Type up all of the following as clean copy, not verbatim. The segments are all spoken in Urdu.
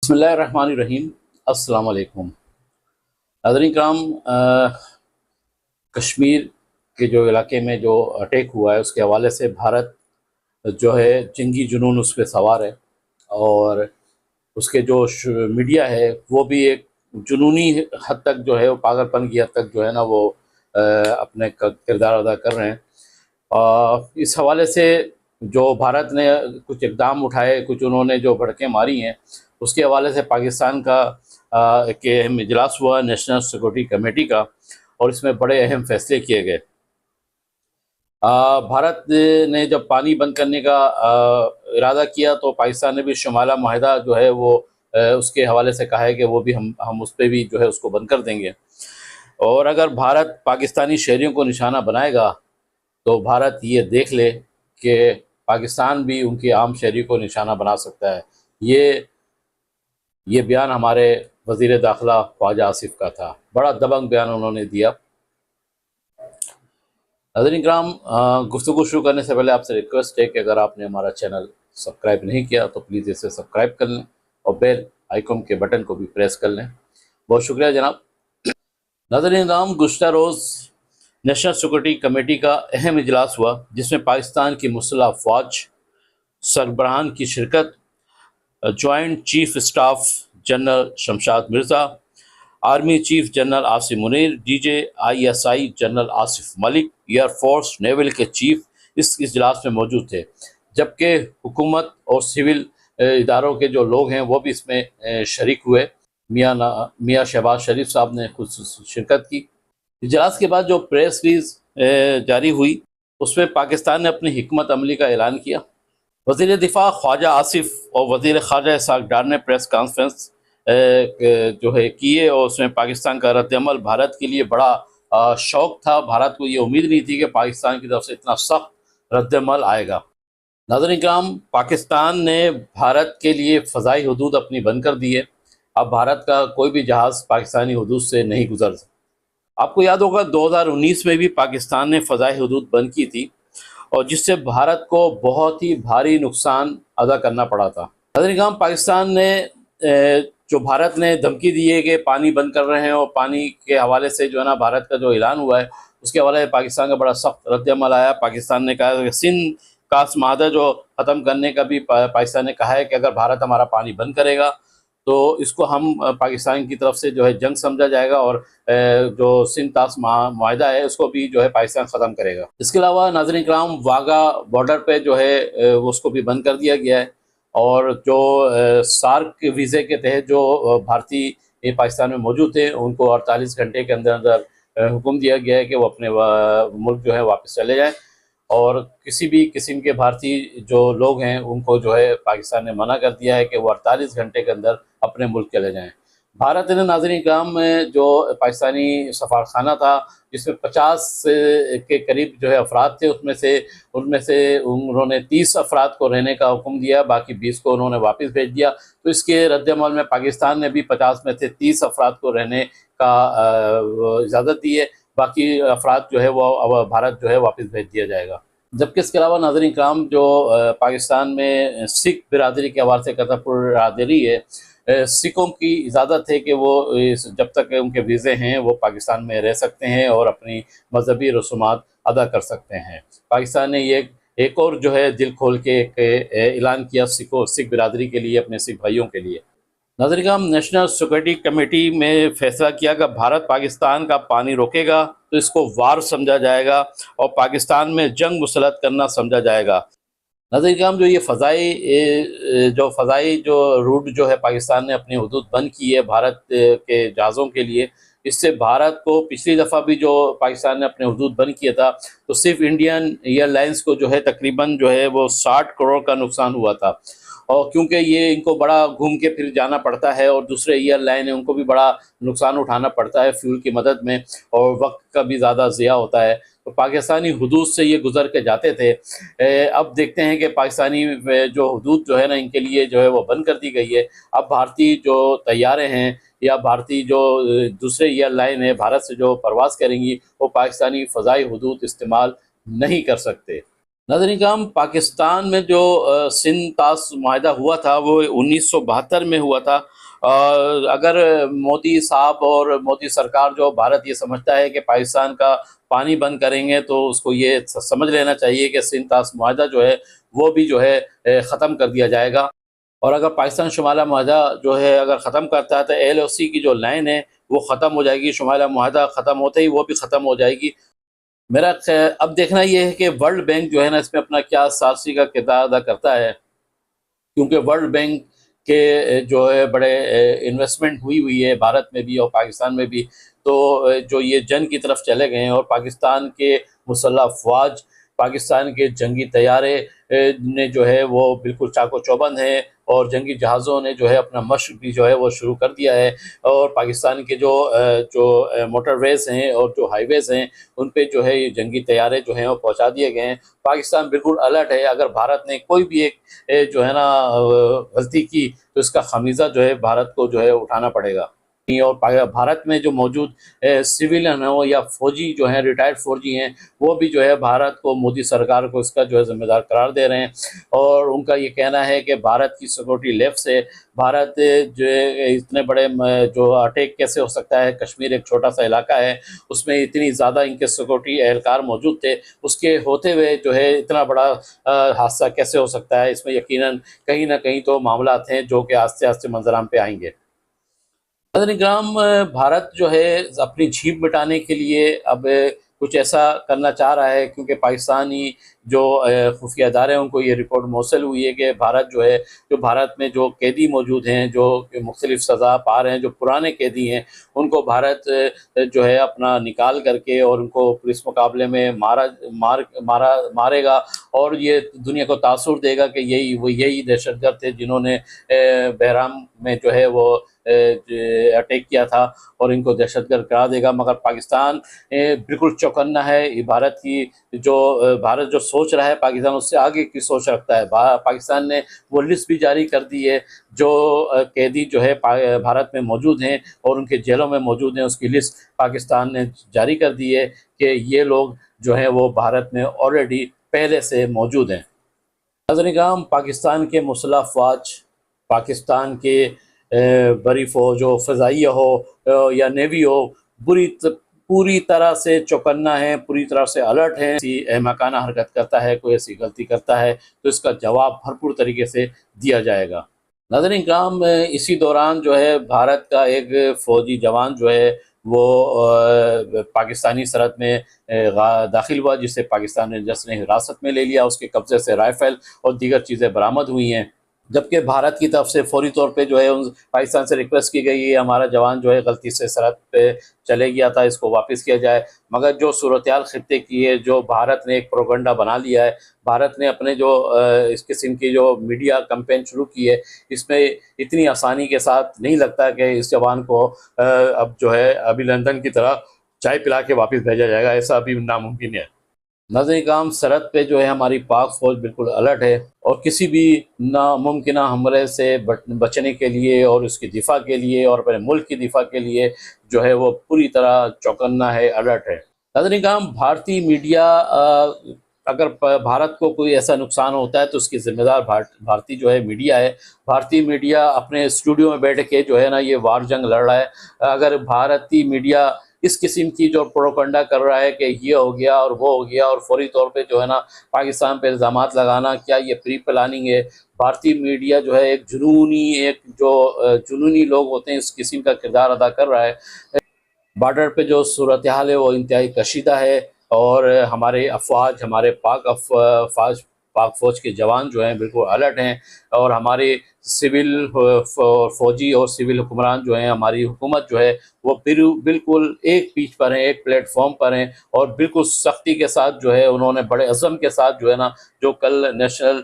بسم اللہ الرحمن الرحیم۔ السلام علیکم ناظرین کرام، کشمیر کے جو علاقے میں جو اٹیک ہوا ہے اس کے حوالے سے بھارت جو ہے جنگی جنون اس پہ سوار ہے، اور اس کے جو میڈیا ہے وہ بھی ایک جنونی حد تک جو ہے وہ پاگل پن کی حد تک جو ہے نا وہ اپنے کردار ادا کر رہے ہیں۔ اس حوالے سے جو بھارت نے کچھ اقدام اٹھائے، کچھ انہوں نے جو بھڑکیں ماری ہیں، اس کے حوالے سے پاکستان کا ایک اہم اجلاس ہوا نیشنل سیکورٹی کمیٹی کا، اور اس میں بڑے اہم فیصلے کیے گئے۔ بھارت نے جب پانی بند کرنے کا ارادہ کیا تو پاکستان نے بھی شمالہ معاہدہ جو ہے وہ اس کے حوالے سے کہا ہے کہ وہ بھی ہم اس پہ بھی جو ہے اس کو بند کر دیں گے، اور اگر بھارت پاکستانی شہریوں کو نشانہ بنائے گا تو بھارت یہ دیکھ لے کہ پاکستان بھی ان کے عام شہری کو نشانہ بنا سکتا ہے۔ یہ بیان ہمارے وزیر داخلہ خواجہ آصف کا تھا، بڑا دبنگ بیان انہوں نے دیا۔ ناظرین کرام، گفتگو شروع کرنے سے پہلے آپ سے ریکویسٹ ہے کہ اگر آپ نے ہمارا چینل سبسکرائب نہیں کیا تو پلیز اسے سبسکرائب کر لیں اور بیل آئیکن کے بٹن کو بھی پریس کر لیں۔ بہت شکریہ جناب۔ ناظرین کرام، گزشتہ روز نیشنل سیکورٹی کمیٹی کا اہم اجلاس ہوا جس میں پاکستان کی مسلح افواج سربراہان کی شرکت، joint chief staff general Shamshad Mirza, army chief general Asim Munir, D G ISI general Asif Malik, air force naval کے چیف اس اجلاس میں موجود تھے، جبکہ حکومت اور سول اداروں کے جو لوگ ہیں وہ بھی اس میں شریک ہوئے۔ میاں شہباز شریف صاحب نے خود شرکت کی۔ اجلاس کے بعد جو پریس ریلیز جاری ہوئی اس میں پاکستان نے اپنی حکمت عملی کا اعلان کیا۔ وزیر دفاع خواجہ آصف اور وزیر خارجہ اسحاق ڈار نے پریس کانفرنس جو ہے کیے، اور اس میں پاکستان کا رد عمل بھارت کے لیے بڑا شوق تھا۔ بھارت کو یہ امید نہیں تھی کہ پاکستان کی طرف سے اتنا سخت رد عمل آئے گا۔ ناظرین کرام، پاکستان نے بھارت کے لیے فضائی حدود اپنی بند کر دی ہے۔ اب بھارت کا کوئی بھی جہاز پاکستانی حدود سے نہیں گزر سکتا۔ آپ کو یاد ہوگا 2019 میں بھی پاکستان نے فضائی حدود بند کی تھی، اور جس سے بھارت کو بہت ہی بھاری نقصان ادا کرنا پڑا تھا۔ ناظرین کرام، پاکستان نے جو بھارت نے دھمکی دی ہے کہ پانی بند کر رہے ہیں، اور پانی کے حوالے سے جو ہے نا بھارت کا جو اعلان ہوا ہے اس کے حوالے سے پاکستان کا بڑا سخت رد عمل آیا۔ پاکستان نے کہا کہ سندھ کا معاہدہ جو ختم کرنے کا بھی پاکستان نے کہا ہے کہ اگر بھارت ہمارا پانی بند کرے گا تو اس کو ہم پاکستان کی طرف سے جو ہے جنگ سمجھا جائے گا، اور جو سندھ طاس معاہدہ ہے اس کو بھی جو ہے پاکستان ختم کرے گا۔ اس کے علاوہ ناظرین کرام، واگا بارڈر پہ جو ہے اس کو بھی بند کر دیا گیا ہے، اور جو سارک ویزے کے تحت جو بھارتی پاکستان میں موجود تھے ان کو 48 گھنٹے کے اندر اندر حکم دیا گیا ہے کہ وہ اپنے ملک جو ہے واپس چلے جائیں، اور کسی بھی قسم کے بھارتی جو لوگ ہیں ان کو جو ہے پاکستان نے منع کر دیا ہے کہ وہ 48 گھنٹے کے اندر اپنے ملک چلے جائیں۔ بھارت نے ناظرین کرام جو پاکستانی سفارتخانہ تھا جس میں 50 کے قریب جو ہے افراد تھے، ان میں سے انہوں نے 30 افراد کو رہنے کا حکم دیا، باقی 20 کو انہوں نے واپس بھیج دیا۔ تو اس کے رد عمل میں پاکستان نے بھی 50 میں سے 30 افراد کو رہنے کا اجازت دی ہے، باقی افراد جو ہے وہ بھارت جو ہے واپس بھیج دیا جائے گا۔ جبکہ اس کے علاوہ ناظرین کرام، جو پاکستان میں سکھ برادری کے حوالے سے قطر برادری ہے، سکھوں کی اجازت ہے کہ وہ جب تک ان کے ویزے ہیں وہ پاکستان میں رہ سکتے ہیں اور اپنی مذہبی رسومات ادا کر سکتے ہیں۔ پاکستان نے یہ ایک اور جو ہے دل کھول کے ایک اعلان کیا سکھ برادری کے لیے، اپنے سکھ بھائیوں کے لیے۔ ناظرین کرام، نیشنل سیکورٹی کمیٹی میں فیصلہ کیا کہ بھارت پاکستان کا پانی روکے گا تو اس کو وار سمجھا جائے گا اور پاکستان میں جنگ مسلط کرنا سمجھا جائے گا۔ ناظرین کرام، جو یہ فضائی جو روٹ جو ہے پاکستان نے اپنی حدود بند کی ہے بھارت کے جہازوں کے لیے، اس سے بھارت کو پچھلی دفعہ بھی جو پاکستان نے اپنے حدود بند کیا تھا تو صرف انڈین ایئر لائنز کو جو ہے تقریباً جو ہے وہ 60 کروڑ کا نقصان ہوا تھا، اور کیونکہ یہ ان کو بڑا گھوم کے پھر جانا پڑتا ہے، اور دوسرے ایئر لائن ہیں ان کو بھی بڑا نقصان اٹھانا پڑتا ہے فیول کی مدد میں، اور وقت کا بھی زیادہ ضیاع ہوتا ہے، تو پاکستانی حدود سے یہ گزر کے جاتے تھے۔ اب دیکھتے ہیں کہ پاکستانی جو حدود جو ہے نا ان کے لیے جو ہے وہ بند کر دی گئی ہے۔ اب بھارتی جو طیارے ہیں یا بھارتی جو دوسرے ایئر لائن ہیں بھارت سے جو پرواز کریں گی وہ پاکستانی فضائی حدود استعمال نہیں کر سکتے۔ ناظرین کرام، پاکستان میں جو سندھ طاس معاہدہ ہوا تھا وہ 1972 میں ہوا تھا، اگر مودی صاحب اور مودی سرکار جو بھارت یہ سمجھتا ہے کہ پاکستان کا پانی بند کریں گے تو اس کو یہ سمجھ لینا چاہیے کہ سندھ طاس معاہدہ جو ہے وہ بھی جو ہے ختم کر دیا جائے گا۔ اور اگر پاکستان شمالیہ معاہدہ جو ہے اگر ختم کرتا ہے تو LOC کی جو لائن ہے وہ ختم ہو جائے گی، شمالیہ معاہدہ ختم ہوتے ہی وہ بھی ختم ہو جائے گی۔ میرا اب دیکھنا یہ ہے کہ ورلڈ بینک جو ہے نا اس میں اپنا کیا سازشی کا کردار ادا کرتا ہے، کیونکہ ورلڈ بینک کے جو ہے بڑے انویسٹمنٹ ہوئی ہے بھارت میں بھی اور پاکستان میں بھی، تو جو یہ جنگ کی طرف چلے گئے ہیں اور پاکستان کے مسلح افواج، پاکستان کے جنگی طیارے نے جو ہے وہ بالکل چاق و چوبند ہیں، اور جنگی جہازوں نے جو ہے اپنا مشق بھی جو ہے وہ شروع کر دیا ہے، اور پاکستان کے جو موٹر ویز ہیں اور جو ہائی ویز ہیں ان پہ جو ہے یہ جنگی طیارے جو ہیں وہ پہنچا دیے گئے ہیں۔ پاکستان بالکل الرٹ ہے، اگر بھارت نے کوئی بھی ایک جو ہے نا غلطی کی تو اس کا خمیزہ جو ہے بھارت کو جو ہے اٹھانا پڑے گا۔ اور بھارت میں جو موجود سویلین ہو یا فوجی جو ہیں، ریٹائرڈ فوجی ہیں، وہ بھی جو ہے بھارت کو، مودی سرکار کو اس کا جو ہے ذمہ دار قرار دے رہے ہیں، اور ان کا یہ کہنا ہے کہ بھارت کی سیکورٹی لیپس ہے، بھارت جو ہے اتنے بڑے جو اٹیک کیسے ہو سکتا ہے، کشمیر ایک چھوٹا سا علاقہ ہے، اس میں اتنی زیادہ ان کے سیکورٹی اہلکار موجود تھے، اس کے ہوتے ہوئے جو ہے اتنا بڑا حادثہ کیسے ہو سکتا ہے، اس میں یقیناً کہیں نہ کہیں تو معاملات ہیں جو کہ آہستہ آہستہ منظر عام پہ آئیں گے۔ ناظرین کرام، بھارت جو ہے اپنی جھیپ مٹانے کے لیے اب کچھ ایسا کرنا چاہ رہا ہے، کیونکہ پاکستانی جو خفیہ ادارے ہیں ان کو یہ رپورٹ موصل ہوئی ہے کہ بھارت جو ہے، جو بھارت میں جو قیدی موجود ہیں، جو مختلف سزا پا رہے ہیں، جو پرانے قیدی ہیں، ان کو بھارت جو ہے اپنا نکال کر کے اور ان کو پولیس مقابلے میں مارے گا، اور یہ دنیا کو تاثر دے گا کہ یہی دہشت گرد تھے جنہوں نے بہرام میں جو ہے وہ اٹیک کیا تھا، اور ان کو دہشت گرد قرار دے گا۔ مگر پاکستان بالکل چوکنا ہے، بھارت جو سوچ رہا ہے پاکستان اس سے آگے کی سوچ رکھتا ہے۔ پاکستان نے وہ لسٹ بھی جاری کر دی ہے جو قیدی جو ہے بھارت میں موجود ہیں اور ان کے جیلوں میں موجود ہیں، اس کی لسٹ پاکستان نے جاری کر دی ہے کہ یہ لوگ جو ہیں وہ بھارت میں آلریڈی پہلے سے موجود ہیں۔ ناظرین کرام، پاکستان کے مسلح افواج، پاکستان کے بری فوج ہو، فضائیہ ہو یا نیوی ہو، پوری طرح سے چوکنا ہے، پوری طرح سے الرٹ ہے۔ ایسی احمقانہ حرکت کرتا ہے، کوئی ایسی غلطی کرتا ہے تو اس کا جواب بھرپور طریقے سے دیا جائے گا۔ ناظرین کرام، اسی دوران جو ہے بھارت کا ایک فوجی جوان جو ہے وہ پاکستانی سرحد میں داخل ہوا، جسے پاکستان نے جسر حراست میں لے لیا، اس کے قبضے سے رائفل اور دیگر چیزیں برآمد ہوئی ہیں، جبکہ بھارت کی طرف سے فوری طور پہ جو ہے پاکستان سے ریکویسٹ کی گئی ہے ہمارا جوان جو ہے غلطی سے سرحد پہ چلے گیا تھا، اس کو واپس کیا جائے۔ مگر جو صورتحال خطے کی ہے، جو بھارت نے ایک پروگنڈا بنا لیا ہے، بھارت نے اپنے جو اس قسم کی جو میڈیا کمپین شروع کی ہے، اس میں اتنی آسانی کے ساتھ نہیں لگتا کہ اس جوان کو اب جو ہے ابھی لندن کی طرح چائے پلا کے واپس بھیجا جائے گا، ایسا ابھی ناممکن ہے۔ ناظرین کرام، سرحد پہ جو ہے ہماری پاک فوج بالکل الرٹ ہے، اور کسی بھی ناممکنہ حملے سے بچنے کے لیے اور اس کی دفاع کے لیے اور اپنے ملک کی دفاع کے لیے جو ہے وہ پوری طرح چوکنا ہے، الرٹ ہے۔ ناظرین کرام، بھارتی میڈیا اگر بھارت کو کوئی ایسا نقصان ہوتا ہے تو اس کی ذمہ دار بھارتی جو ہے میڈیا ہے۔ بھارتی میڈیا اپنے اسٹوڈیو میں بیٹھ کے جو ہے نا یہ وار جنگ لڑ رہا ہے۔ اگر بھارتی میڈیا اس قسم کی جو پروپیگنڈا کر رہا ہے کہ یہ ہو گیا اور وہ ہو گیا، اور فوری طور پہ جو ہے نا پاکستان پہ الزامات لگانا، کیا یہ پری پلاننگ ہے؟ بھارتی میڈیا جو ہے ایک جنونی لوگ ہوتے ہیں، اس قسم کا کردار ادا کر رہا ہے۔ بارڈر پہ جو صورتحال ہے وہ انتہائی کشیدہ ہے، اور ہمارے افواج، ہمارے پاک فوج کے جوان جو ہیں بالکل الرٹ ہیں، اور ہمارے سول فوجی اور سول حکمران جو ہیں، ہماری حکومت جو ہے وہ بالکل ایک پیچ پر ہیں، ایک پلیٹ فارم پر ہیں، اور بالکل سختی کے ساتھ جو ہے انہوں نے بڑے عزم کے ساتھ جو ہے نا، جو کل نیشنل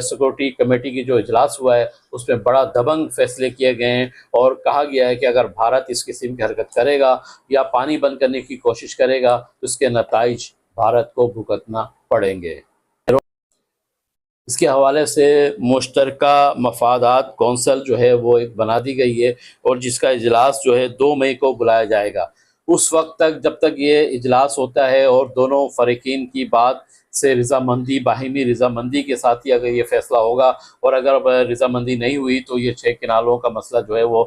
سیکورٹی کمیٹی کی جو اجلاس ہوا ہے اس میں بڑا دبنگ فیصلے کیے گئے ہیں، اور کہا گیا ہے کہ اگر بھارت اس قسم کی حرکت کرے گا یا پانی بند کرنے کی کوشش کرے گا تو اس کے نتائج بھارت کو بھگتنا پڑیں گے۔ اس کے حوالے سے مشترکہ مفادات کونسل جو ہے وہ ایک بنا دی گئی ہے، اور جس کا اجلاس جو ہے 2 مئی کو بلایا جائے گا۔ اس وقت تک، جب تک یہ اجلاس ہوتا ہے اور دونوں فریقین کی بات سے رضامندی، باہمی رضامندی کے ساتھ ہی اگر یہ فیصلہ ہوگا، اور اگر رضامندی نہیں ہوئی تو یہ 6 کنالوں کا مسئلہ جو ہے وہ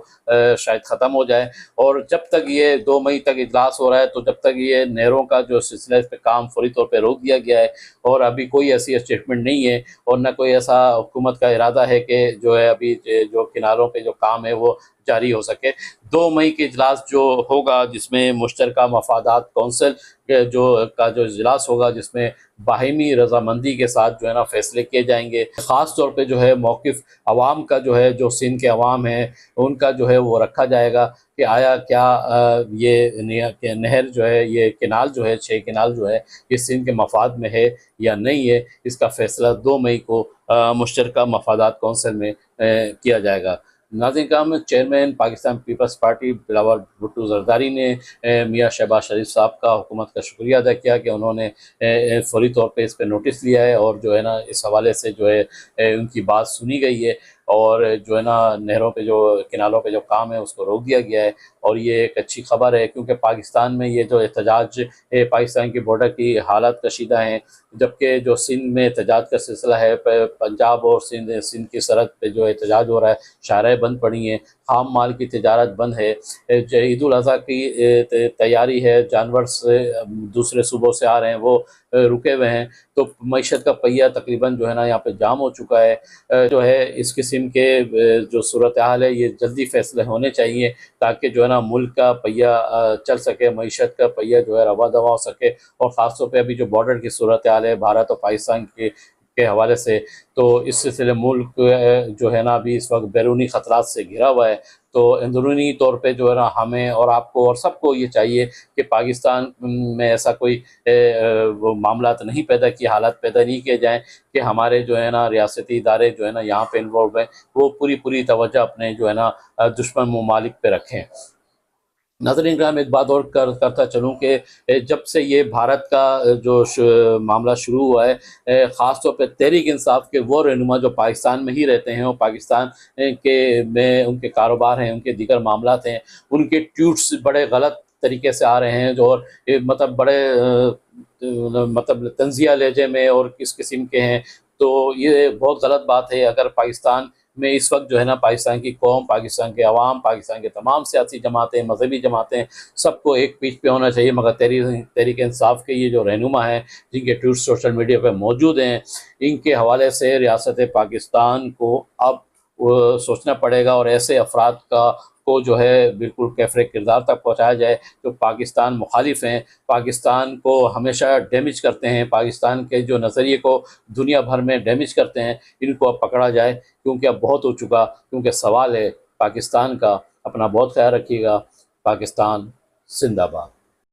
شاید ختم ہو جائے۔ اور جب تک یہ 2 مئی تک اجلاس ہو رہا ہے تو جب تک یہ نہروں کا جو سلسلہ اس پہ کام فوری طور پہ روک دیا گیا ہے، اور ابھی کوئی ایسی اسٹیٹمنٹ نہیں ہے اور نہ کوئی ایسا حکومت کا ارادہ ہے کہ جو ہے ابھی جو کناروں پہ جو کام ہے وہ جاری ہو سکے۔ 2 مئی کے اجلاس جو ہوگا، جس میں مشترکہ مفادات کونسل جو اجلاس ہوگا، جس میں باہمی رضامندی کے ساتھ جو ہے نا فیصلے کیے جائیں گے، خاص طور پہ جو ہے موقف عوام کا جو ہے، جو سندھ کے عوام ہیں ان کا جو ہے وہ رکھا جائے گا کہ آیا کیا یہ نہر جو ہے، یہ کنال جو ہے، 6 کنال جو ہے، یہ سندھ کے مفاد میں ہے یا نہیں ہے۔ اس کا فیصلہ 2 مئی کو مشترکہ مفادات کونسل میں کیا جائے گا۔ ناظرین کرام، chairman Pakistan Peoples Party Bilawal Bhutto Zardari نے میاں شہباز شریف صاحب کا، حکومت کا شکریہ ادا کیا کہ انہوں نے فوری طور پہ اس پہ نوٹس لیا ہے، اور جو ہے نا اس حوالے سے جو ہے ان کی بات سنی گئی ہے، اور جو ہے نا نہروں پہ جو کنالوں پہ جو کام ہے اس کو روک دیا گیا ہے۔ اور یہ ایک اچھی خبر ہے، کیونکہ پاکستان میں یہ جو احتجاج پاکستان کی بارڈر کی حالات کشیدہ ہیں، جبکہ جو سندھ میں احتجاج کا سلسلہ ہے، پنجاب اور سندھ کی سرحد پہ جو احتجاج ہو رہا ہے، شاہراہیں بند پڑی ہیں، خام مال کی تجارت بند ہے، عید الاضحیٰ کی تیاری ہے، جانور سے دوسرے صوبوں سے آ رہے ہیں وہ رکے ہوئے ہیں، تو معیشت کا پہیہ تقریباً جو ہے نا یہاں پہ جام ہو چکا ہے۔ جو ہے اس قسم کے جو صورتحال ہے، یہ جلدی فیصلے ہونے چاہیے تاکہ جو ہے نا ملک کا پہیہ چل سکے، معیشت کا پہیہ جو ہے رواں دواں ہو سکے۔ اور خاص طور پہ ابھی جو بارڈر کی صورتحال ہے بھارت اور پاکستان کے حوالے سے، تو اس سلسلے ملک جو ہے نا ابھی اس وقت بیرونی خطرات سے گھرا ہوا ہے، تو اندرونی طور پہ جو ہے نا ہمیں اور آپ کو اور سب کو یہ چاہیے کہ پاکستان میں ایسا کوئی وہ معاملات نہیں پیدا کیے، حالات پیدا نہیں کیے جائیں کہ ہمارے جو ہے نا ریاستی ادارے جو ہے نا یہاں پہ انوالو ہیں، وہ پوری توجہ اپنے جو ہے نا دشمن ممالک پہ رکھیں۔ ناظرین کرام، ایک بات اور کرتا چلوں کہ جب سے یہ بھارت کا جو معاملہ شروع ہوا ہے، خاص طور پہ تحریک انصاف کے وہ رہنما جو پاکستان میں ہی رہتے ہیں اور پاکستان میں ان کے کاروبار ہیں، ان کے دیگر معاملات ہیں، ان کے ٹویٹس بڑے غلط طریقے سے آ رہے ہیں، جو اور مطلب بڑے مطلب طنزیہ لہجے میں اور کس قسم کے ہیں، تو یہ بہت غلط بات ہے۔ اگر پاکستان میں اس وقت جو ہے نا پاکستان کی قوم، پاکستان کے عوام، پاکستان کے تمام سیاسی جماعتیں، مذہبی جماعتیں، سب کو ایک پیج پہ ہونا چاہیے، مگر تحریک انصاف کے یہ جو رہنما ہیں جن کے ٹویٹ سوشل میڈیا پہ موجود ہیں، ان کے حوالے سے ریاست پاکستان کو اب سوچنا پڑے گا، اور ایسے افراد کو جو ہے بالکل کیفر کردار تک پہنچایا جائے جو پاکستان مخالف ہیں، پاکستان کو ہمیشہ ڈیمیج کرتے ہیں، پاکستان کے جو نظریے کو دنیا بھر میں ڈیمیج کرتے ہیں، ان کو اب پکڑا جائے، کیونکہ اب بہت ہو چکا، کیونکہ سوال ہے پاکستان کا۔ اپنا بہت خیال رکھیے گا۔ پاکستان زندہ باد۔